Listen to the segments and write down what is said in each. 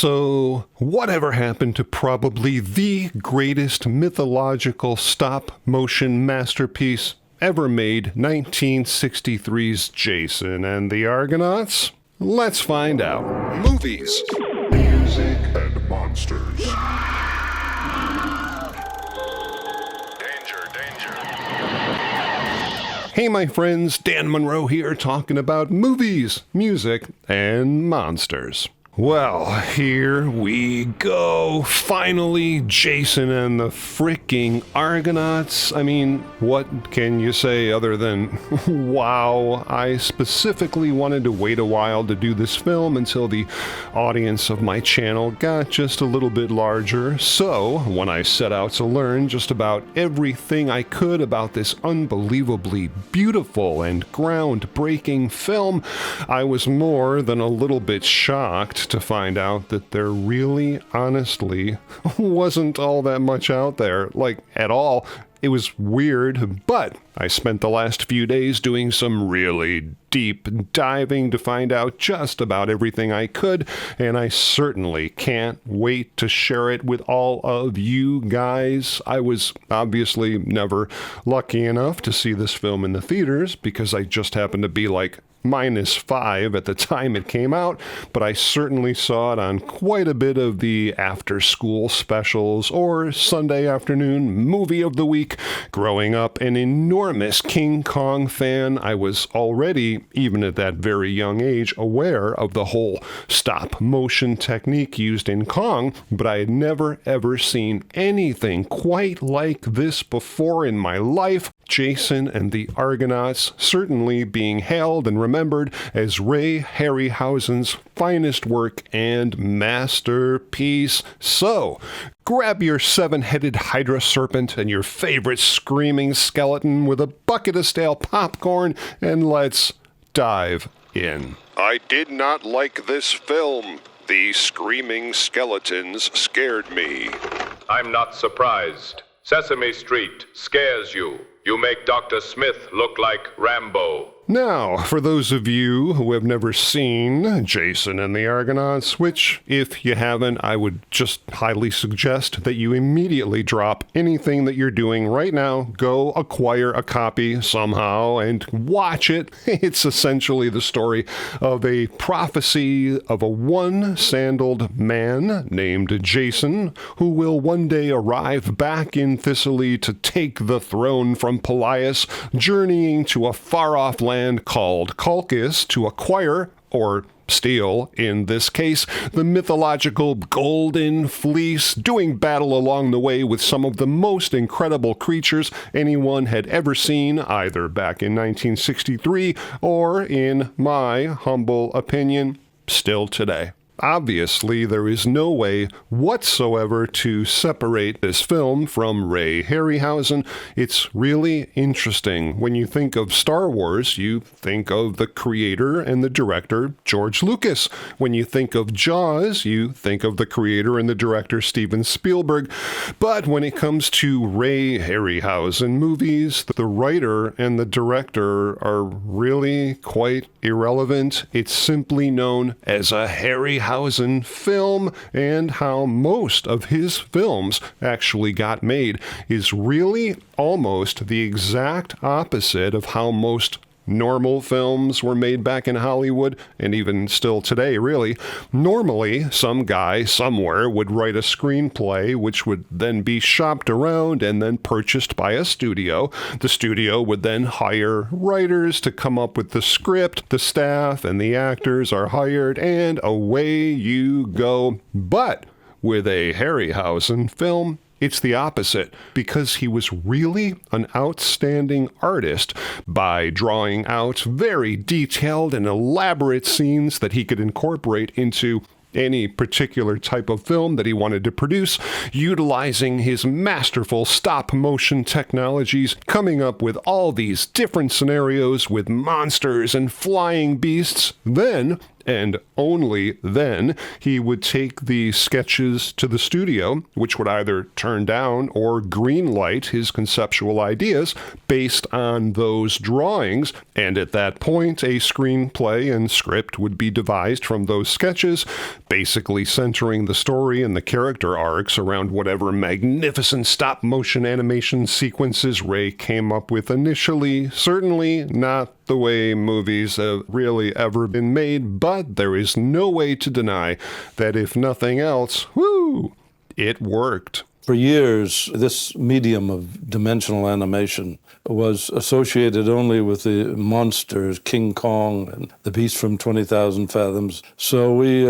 So, whatever happened to probably the greatest mythological stop-motion masterpiece ever made, 1963's Jason and the Argonauts? Let's find out. Movies, Music and monsters. Danger, danger. Hey my friends, Dan Monroe here talking about movies, music, and monsters. Well, here we go. Finally, Jason and the freaking Argonauts. I mean, what can you say other than, wow. I specifically wanted to wait a while to do this film until the audience of my channel got just a little bit larger. So, when I set out to learn just about everything I could about this unbelievably beautiful and groundbreaking film, I was more than a little bit shocked to find out that there really, honestly, wasn't all that much out there, like, at all. It was weird, but I spent the last few days doing some really deep diving to find out just about everything I could, and I certainly can't wait to share it with all of you guys. I was obviously never lucky enough to see this film in the theaters because I just happened to be like -5 at the time it came out, but I certainly saw it on quite a bit of the after-school specials or Sunday afternoon movie of the week. Growing up an enormous King Kong fan, I was already, even at that very young age, aware of the whole stop-motion technique used in Kong, but I had never ever seen anything quite like this before in my life. Jason and the Argonauts certainly being hailed and remembered as Ray Harryhausen's finest work and masterpiece. So, grab your 7-headed Hydra serpent and your favorite screaming skeleton with a bucket of stale popcorn, and let's dive in. I did not like this film. The screaming skeletons scared me. I'm not surprised. Sesame Street scares you. You make Dr. Smith look like Rambo. Now, for those of you who have never seen Jason and the Argonauts, which, if you haven't, I would just highly suggest that you immediately drop anything that you're doing right now, go acquire a copy somehow, and watch it. It's essentially the story of a prophecy of a one-sandaled man named Jason, who will one day arrive back in Thessaly to take the throne from Pelias, journeying to a far-off land called Colchis to acquire, or steal, in this case, the mythological Golden Fleece, doing battle along the way with some of the most incredible creatures anyone had ever seen, either back in 1963 or, in my humble opinion, still today. Obviously, there is no way whatsoever to separate this film from Ray Harryhausen. It's really interesting. When you think of Star Wars, you think of the creator and the director, George Lucas. When you think of Jaws, you think of the creator and the director, Steven Spielberg. But when it comes to Ray Harryhausen movies, the writer and the director are really quite irrelevant. It's simply known as a Harryhausen film, and how most of his films actually got made is really almost the exact opposite of how most normal films were made back in Hollywood, and even still today, really. Normally, some guy somewhere would write a screenplay, which would then be shopped around and then purchased by a studio. The studio would then hire writers to come up with the script, the staff and the actors are hired, and away you go. But with a Harryhausen film, it's the opposite, because he was really an outstanding artist by drawing out very detailed and elaborate scenes that he could incorporate into any particular type of film that he wanted to produce, utilizing his masterful stop-motion technologies, coming up with all these different scenarios with monsters and flying beasts. Then, and only then, he would take the sketches to the studio, which would either turn down or greenlight his conceptual ideas based on those drawings, and at that point, a screenplay and script would be devised from those sketches basically centering the story and the character arcs around whatever magnificent stop-motion animation sequences Ray came up with initially. Certainly not the way movies have really ever been made, but there is no way to deny that if nothing else, it worked. For years, this medium of dimensional animation was associated only with the monsters, King Kong and the Beast from 20,000 Fathoms. So we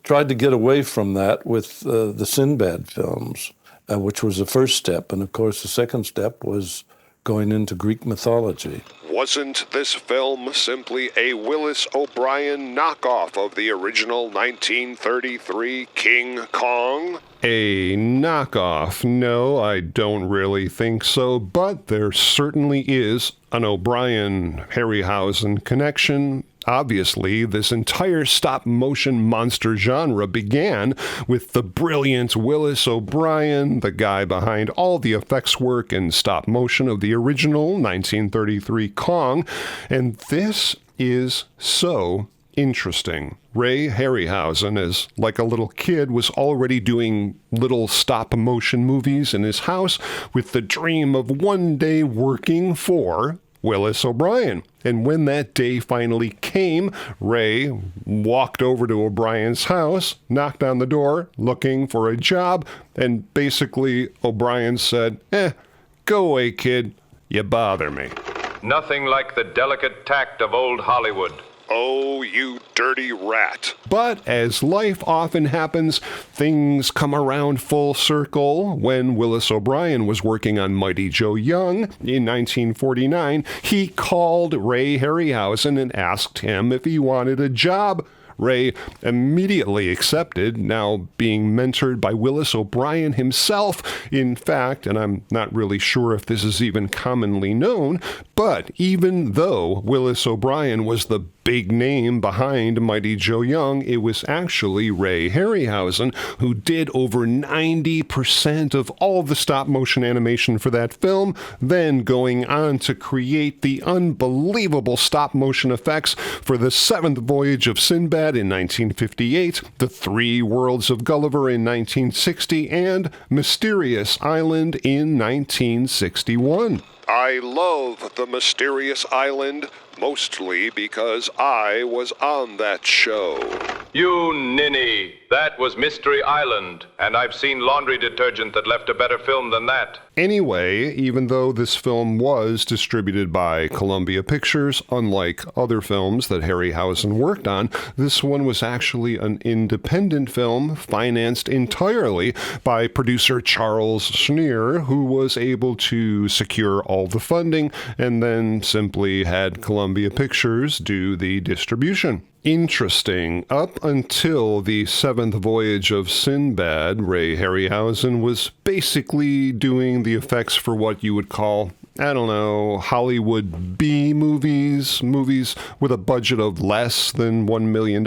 tried to get away from that with the Sinbad films, which was the first step. And of course, the second step was going into Greek mythology. Wasn't this film simply a Willis O'Brien knockoff of the original 1933 King Kong? A knockoff? No, I don't really think so, but there certainly is an O'Brien-Harryhausen connection. Obviously, this entire stop-motion monster genre began with the brilliant Willis O'Brien, the guy behind all the effects work and stop-motion of the original 1933 Kong, and this is so interesting. Ray Harryhausen, as like a little kid, was already doing little stop-motion movies in his house with the dream of one day working for Willis O'Brien. And when that day finally came, Ray walked over to O'Brien's house, knocked on the door, looking for a job, and basically O'Brien said, go away, kid. You bother me. Nothing like the delicate tact of old Hollywood. Oh, you dirty rat. But as life often happens, things come around full circle. When Willis O'Brien was working on Mighty Joe Young in 1949, he called Ray Harryhausen and asked him if he wanted a job. Ray immediately accepted, now being mentored by Willis O'Brien himself. In fact, and I'm not really sure if this is even commonly known, but even though Willis O'Brien was the big name behind Mighty Joe Young, it was actually Ray Harryhausen who did over 90% of all the stop-motion animation for that film, then going on to create the unbelievable stop-motion effects for The Seventh Voyage of Sinbad in 1958, The Three Worlds of Gulliver in 1960, and Mysterious Island in 1961. I love The Mysterious Island, mostly because I was on that show. You ninny! That was Mystery Island, and I've seen laundry detergent that left a better film than that. Anyway, even though this film was distributed by Columbia Pictures, unlike other films that Harryhausen worked on, this one was actually an independent film financed entirely by producer Charles Schneer, who was able to secure all the funding and then simply had Columbia Pictures do the distribution. Interesting. Up until The Seventh Voyage of Sinbad, Ray Harryhausen was basically doing the effects for what you would call, I don't know, Hollywood B movies with a budget of less than $1 million.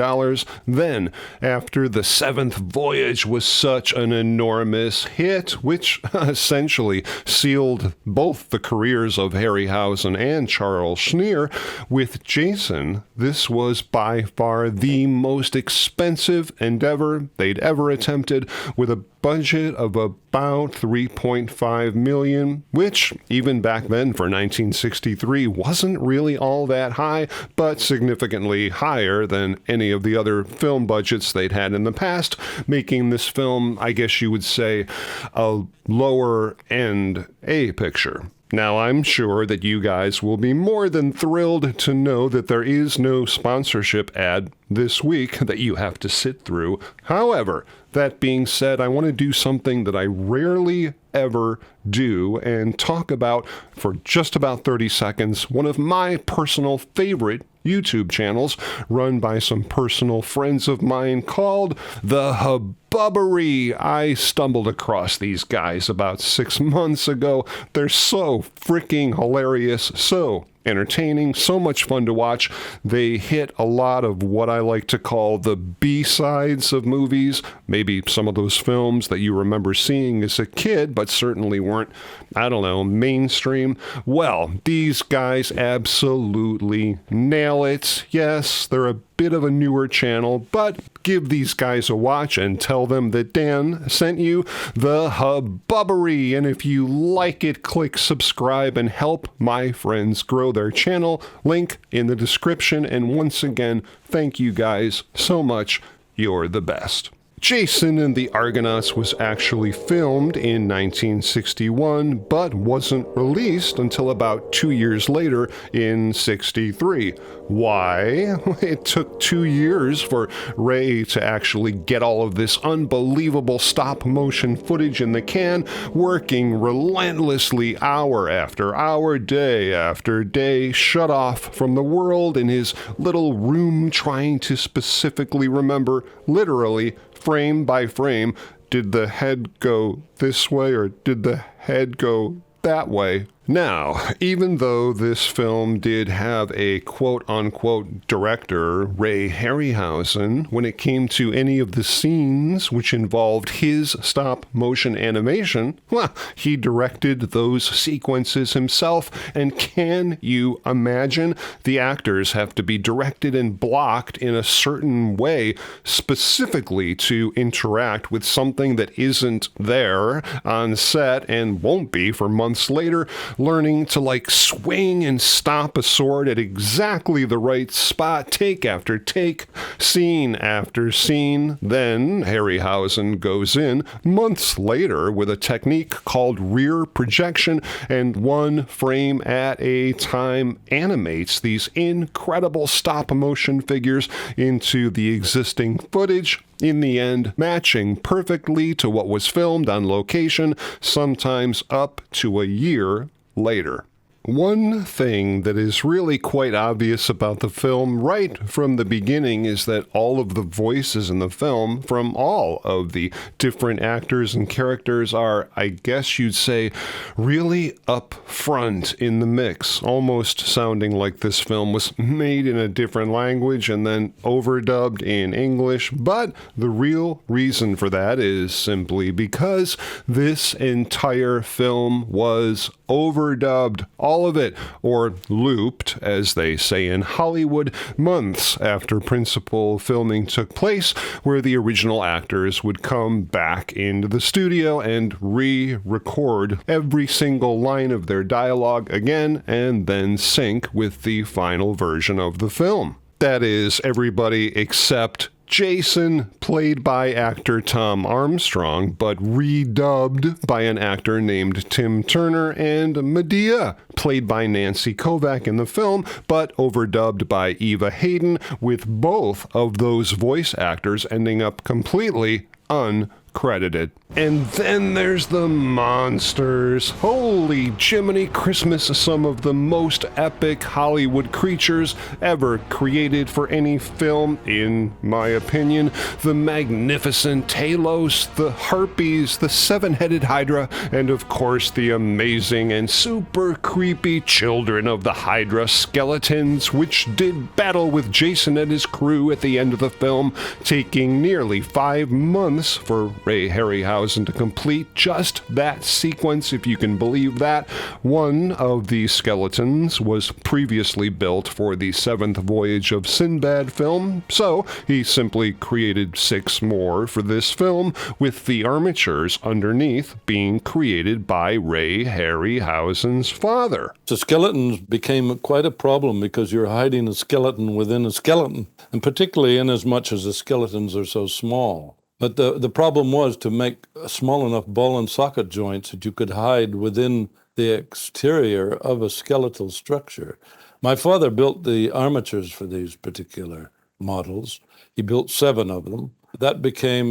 Then, after The Seventh Voyage was such an enormous hit, which essentially sealed both the careers of Harryhausen and Charles Schneer, with Jason, this was by far the most expensive endeavor they'd ever attempted, with a budget of about $3.5 million, which even back then for 1963 wasn't really all that high, but significantly higher than any of the other film budgets they'd had in the past, making this film, I guess you would say, a lower-end A picture. Now, I'm sure that you guys will be more than thrilled to know that there is no sponsorship ad this week that you have to sit through. However, that being said, I want to do something that I rarely ever do and talk about for just about 30 seconds. One of my personal favorite YouTube channels run by some personal friends of mine called The HUBBUBBERY. I stumbled across these guys about 6 months ago. They're so freaking hilarious, so entertaining, so much fun to watch. They hit a lot of what I like to call the B-sides of movies, maybe some of those films that you remember seeing as a kid, but certainly weren't, I don't know, mainstream. Well, these guys absolutely nail it. Yes, they're a bit of a newer channel, but give these guys a watch and tell them that Dan sent you. The Hubbubbery. And if you like it, click subscribe and help my friends grow their channel. Link in the description. And once again, thank you guys so much. You're the best. Jason and the Argonauts was actually filmed in 1961, but wasn't released until about 2 years later in 63. Why? It took 2 years for Ray to actually get all of this unbelievable stop-motion footage in the can, working relentlessly hour after hour, day after day, shut off from the world in his little room, trying to specifically remember, literally, frame by frame, did the head go this way or did the head go that way? Now, even though this film did have a quote-unquote director, Ray Harryhausen, when it came to any of the scenes which involved his stop-motion animation, well, he directed those sequences himself, and can you imagine? The actors have to be directed and blocked in a certain way, specifically to interact with something that isn't there on set and won't be for months later, learning to swing and stop a sword at exactly the right spot, take after take, scene after scene. Then Harryhausen goes in months later with a technique called rear projection, and one frame at a time animates these incredible stop-motion figures into the existing footage, in the end matching perfectly to what was filmed on location, sometimes up to a year later. One thing that is really quite obvious about the film right from the beginning is that all of the voices in the film from all of the different actors and characters are, I guess you'd say, really up front in the mix, almost sounding like this film was made in a different language and then overdubbed in English. But the real reason for that is simply because this entire film was overdubbed, all of it, or looped, as they say in Hollywood, months after principal filming took place, where the original actors would come back into the studio and re-record every single line of their dialogue again, and then sync with the final version of the film. That is, everybody except Jason, played by actor Tom Armstrong, but redubbed by an actor named Tim Turner, and Medea, played by Nancy Kovac in the film, but overdubbed by Eva Hayden, with both of those voice actors ending up completely uncredited. And then there's the monsters. Holy Jiminy Christmas, some of the most epic Hollywood creatures ever created for any film, in my opinion. The magnificent Talos, the Harpies, the seven-headed Hydra, and of course the amazing and super creepy Children of the Hydra skeletons, which did battle with Jason and his crew at the end of the film, taking nearly 5 months for Ray Harryhausen to complete just that sequence, if you can believe that. One of the skeletons was previously built for the 7th Voyage of Sinbad film, so he simply created 6 more for this film, with the armatures underneath being created by Ray Harryhausen's father. The skeletons became quite a problem because you're hiding a skeleton within a skeleton, and particularly in as much as the skeletons are so small. But the problem was to make a small enough ball and socket joints that you could hide within the exterior of a skeletal structure. My father built the armatures for these particular models. He built 7 of them. That became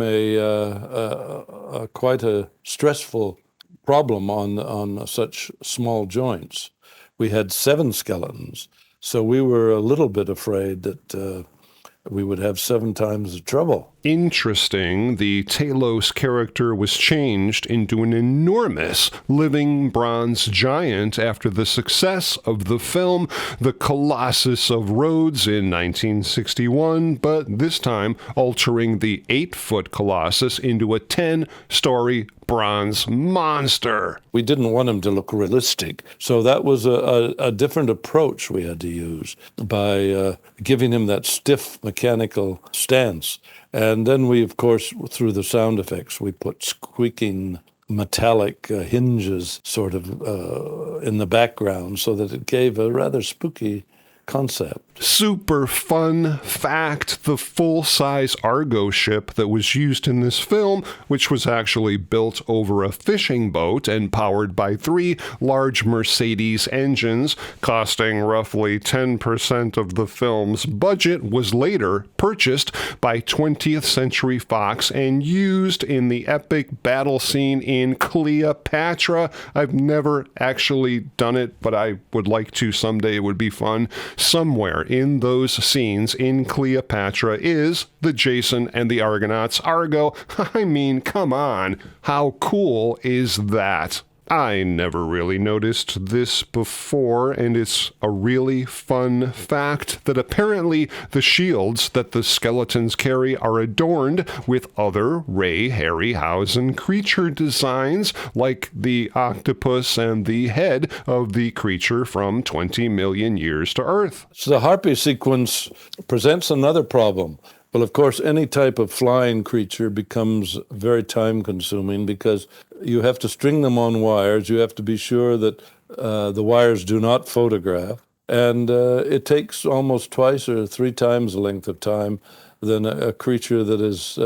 quite a stressful problem on such small joints. We had 7 skeletons, so we were a little bit afraid that we would have 7 times the trouble. interesting, the Talos character was changed into an enormous living bronze giant after the success of the film The Colossus of Rhodes in 1961, but this time altering the 8-foot Colossus into a 10-story bronze monster. We didn't want him to look realistic, so that was a different approach we had to use by giving him that stiff mechanical stance. And then we, of course, through the sound effects, we put squeaking metallic hinges sort of in the background so that it gave a rather spooky concept. Super fun fact, the full-size Argo ship that was used in this film, which was actually built over a fishing boat and powered by 3 large Mercedes engines, costing roughly 10% of the film's budget, was later purchased by 20th Century Fox and used in the epic battle scene in Cleopatra. I've never actually done it, but I would like to someday. It would be fun. Somewhere in those scenes in Cleopatra is the Jason and the Argonauts Argo. I mean, come on. How cool is that? I never really noticed this before, and it's a really fun fact that apparently the shields that the skeletons carry are adorned with other Ray Harryhausen creature designs, like the octopus and the head of the creature from 20 million years to Earth. So the harpy sequence presents another problem. Well, of course, any type of flying creature becomes very time-consuming because you have to string them on wires. You have to be sure that the wires do not photograph. And it takes almost twice or 3 times the length of time than a creature that has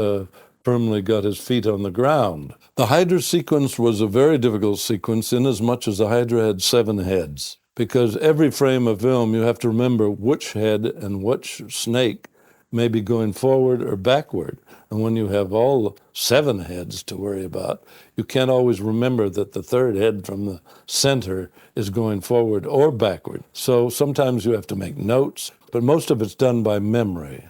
firmly got his feet on the ground. The Hydra sequence was a very difficult sequence inasmuch as the Hydra had 7 heads. Because every frame of film, you have to remember which head and which snake may be going forward or backward. And when you have all 7 heads to worry about, you can't always remember that the 3rd head from the center is going forward or backward. So sometimes you have to make notes, but most of it's done by memory.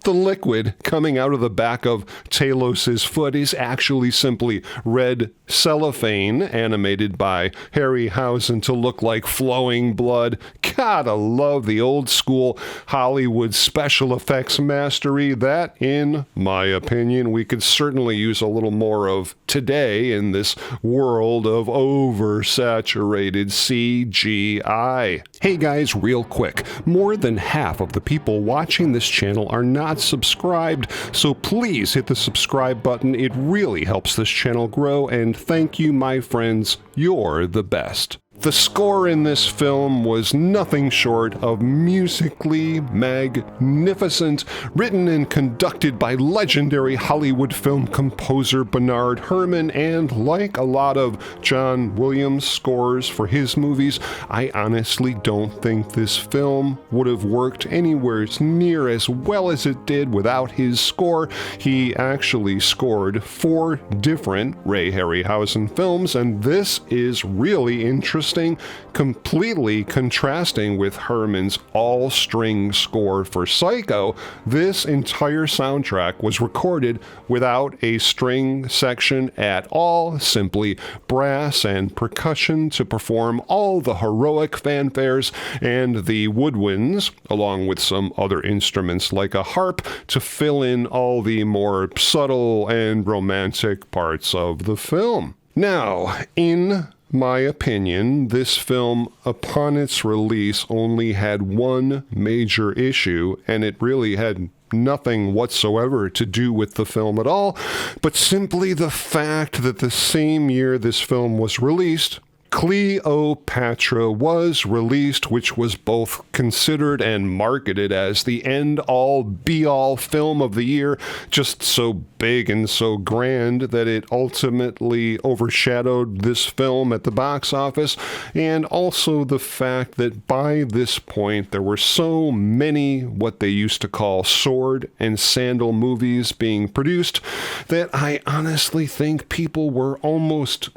The liquid coming out of the back of Talos's foot is actually simply red cellophane, animated by Harryhausen to look like flowing blood. Gotta love the old school Hollywood special effects mastery that, in my opinion, we could certainly use a little more of today in this world of oversaturated CGI. Hey guys, real quick, more than half of the people watching this channel are not subscribed, so please hit the subscribe button. It really helps this channel grow, and thank you, my friends. You're the best. The score in this film was nothing short of musically magnificent, written and conducted by legendary Hollywood film composer Bernard Herrmann, and like a lot of John Williams' scores for his movies, I honestly don't think this film would have worked anywhere near as well as it did without his score. He actually scored 4 different Ray Harryhausen films, and this is really interesting, completely contrasting with Herrmann's all-string score for Psycho. This entire soundtrack was recorded without a string section at all, simply brass and percussion to perform all the heroic fanfares, and the woodwinds, along with some other instruments like a harp, to fill in all the more subtle and romantic parts of the film. Now, in my opinion, this film, upon its release, only had one major issue, and it really had nothing whatsoever to do with the film at all, but simply the fact that the same year this film was released, Cleopatra was released, which was both considered and marketed as the end-all, be-all film of the year, just so big and so grand that it ultimately overshadowed this film at the box office, and also the fact that by this point there were so many what they used to call sword and sandal movies being produced that I honestly think people were almost,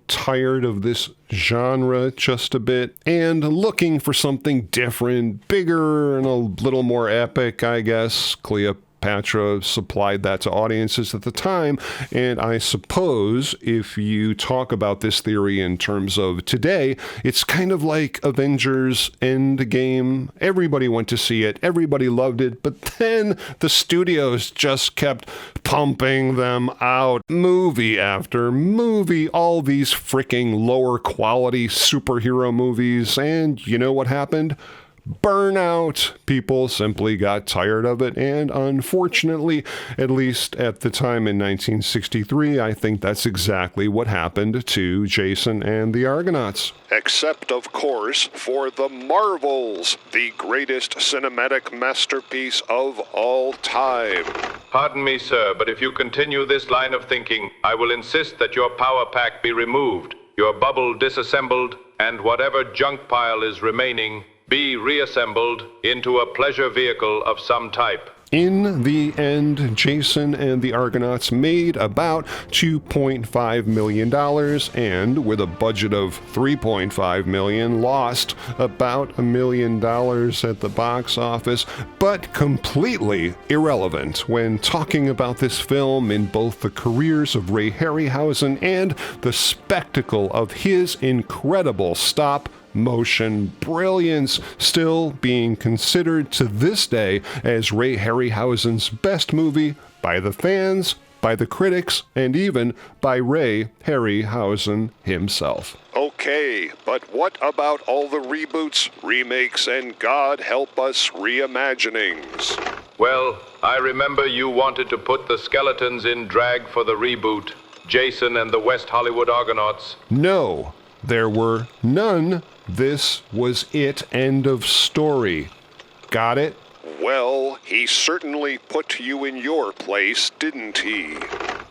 tired of this genre just a bit and looking for something different, bigger, and a little more epic, I guess. Cleopatra Patra supplied that to audiences at the time, and I suppose if you talk about this theory in terms of today, it's kind of like Avengers Endgame. Everybody went to see it, everybody loved it, but then the studios just kept pumping them out, movie after movie, all these freaking lower quality superhero movies, and you know what happened? Burnout. People simply got tired of it, and unfortunately, at least at the time in 1963, I think that's exactly what happened to Jason and the Argonauts. Except, of course, for the Marvels, the greatest cinematic masterpiece of all time. Pardon me, sir, but if you continue this line of thinking, I will insist that your power pack be removed, your bubble disassembled, and whatever junk pile is remaining be reassembled into a pleasure vehicle of some type. In the end, Jason and the Argonauts made about $2.5 million, and with a budget of $3.5 million, lost about $1 million at the box office, but completely irrelevant when talking about this film in both the careers of Ray Harryhausen and the spectacle of his incredible stop-motion brilliance, still being considered to this day as Ray Harryhausen's best movie by the fans, by the critics, and even by Ray Harryhausen himself. Okay, but what about all the reboots, remakes, and God help us, reimaginings? Well, I remember you wanted to put the skeletons in drag for the reboot, Jason and the West Hollywood Argonauts. No, there were none. This was it. End of story. Got it? Well, he certainly put you in your place, didn't he?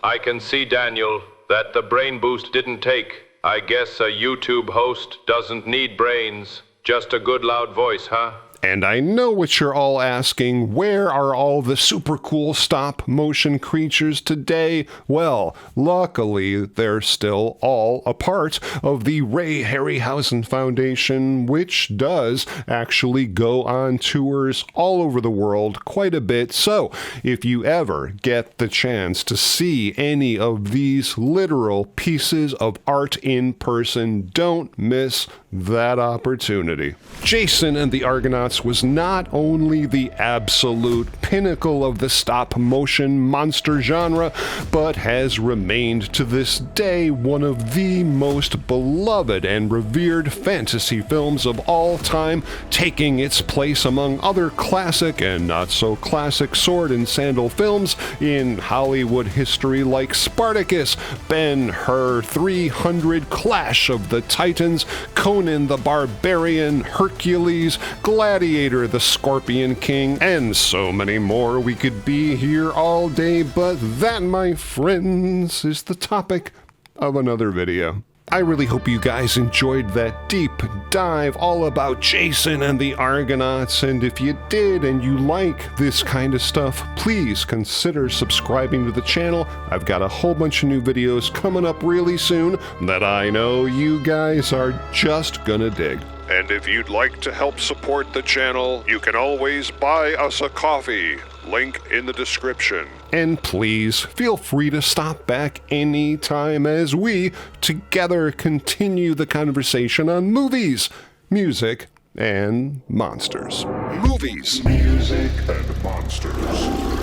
I can see, Daniel, that the brain boost didn't take. I guess a YouTube host doesn't need brains, just a good loud voice, huh? And I know what you're all asking, where are all the super cool stop-motion creatures today? Well, luckily, they're still all a part of the Ray Harryhausen Foundation, which does actually go on tours all over the world quite a bit. So, if you ever get the chance to see any of these literal pieces of art in person, don't miss that opportunity. Jason and the Argonauts was not only the absolute pinnacle of the stop-motion monster genre, but has remained to this day one of the most beloved and revered fantasy films of all time, taking its place among other classic and not-so-classic sword and sandal films in Hollywood history like Spartacus, Ben-Hur, 300, Clash of the Titans, Conan the Barbarian, Hercules, Gladiator, the Scorpion King, and so many more. We could be here all day, but that, my friends, is the topic of another video. I really hope you guys enjoyed that deep dive all about Jason and the Argonauts, and if you did and you like this kind of stuff, please consider subscribing to the channel. I've got a whole bunch of new videos coming up really soon that I know you guys are just gonna dig. And if you'd like to help support the channel, you can always buy us a coffee. Link in the description. And please feel free to stop back anytime as we together continue the conversation on movies, music, and monsters. Movies, music, and monsters.